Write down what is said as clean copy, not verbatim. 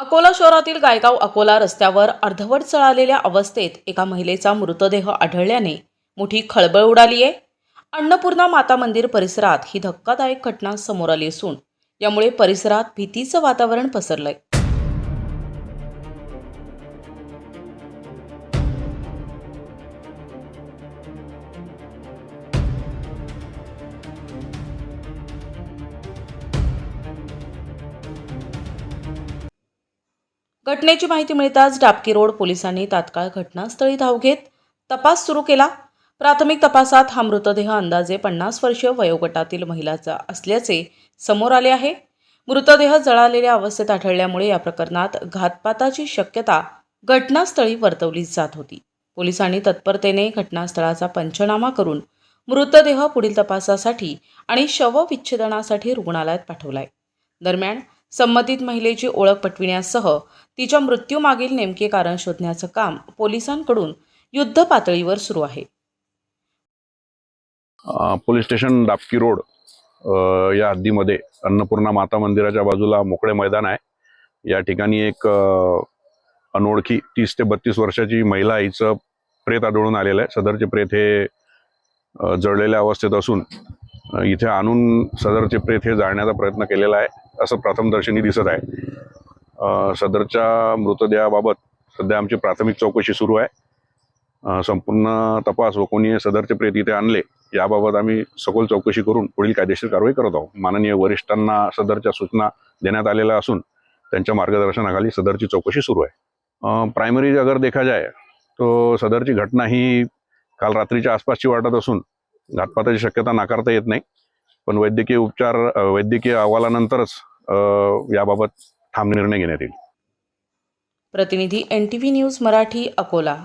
अकोला शहरातील गायगाव अकोला रस्त्यावर अर्धवट जळालेल्या अवस्थेत एका महिलेचा मृतदेह आढळल्याने मोठी खळबळ उडाली आहे। अन्नपूर्णा माता मंदिर परिसरात ही धक्कादायक घटना समोर आली असून यामुळे परिसरात भीतीचं वातावरण पसरलंय। घटनेची माहिती मिळताच डाबकी रोड पोलिसांनी तात्काळ घटनास्थळी धाव घेत तपास सुरू केला। प्राथमिक तपासात हा मृतदेह अंदाजे 50 वर्षीय वयोगटातील महिलाचा असल्याचे समोर आले आहे। मृतदेह जळालेल्या अवस्थेत आढळल्यामुळे या प्रकरणात घातपाताची शक्यता घटनास्थळी वर्तवली जात होती। पोलिसांनी तत्परतेने घटनास्थळाचा पंचनामा करून मृतदेह पुढील तपासासाठी आणि शवविच्छेदनासाठी रुग्णालयात पाठवलाय। दरम्यान संबंधित महिलेची ओळख पटविण्यासह तिच्या मृत्यूमागील नेमके कारण शोधण्याचं काम पोलिसांकडून युद्ध पातळीवर सुरू आहे। पोलीस स्टेशन डाबकी रोड या हद्दीमध्ये अन्नपूर्णा माता मंदिराच्या बाजूला मोकळे मैदान आहे। या ठिकाणी एक अनोळखी 30 ते 32 वर्षाची महिला हिचं प्रेत आढळून आलेलं आहे। सदरचे प्रेत हे जळलेल्या अवस्थेत असून इथे आणून सदरचे प्रेत हे जाळण्याचा प्रयत्न केलेला आहे असं प्रथमदर्शनी दिसत आहे। सदरच्या मृतदेहाबाबत सध्या आमची प्राथमिक चौकशी सुरू आहे। संपूर्ण तपास व कोणी सदरचे प्रेत इथे आणले याबाबत आम्ही सखोल चौकशी करून पुढील कायदेशीर कारवाई करत आहोत। माननीय वरिष्ठांना सदरच्या सूचना देण्यात आलेल्या असून त्यांच्या मार्गदर्शनाखाली सदरची चौकशी सुरू आहे। प्राइमरी अगर देखा जाए तो सदरची घटना ही काल रात्रीच्या आसपासची वाटत असून घातपाताची शक्यता नाकारता येत नाही, पण वैद्यकीय अहवालानंतरच याबाबत ठाम निर्णय घेण्यात येईल। प्रतिनिधी NTV न्यूज मराठी अकोला।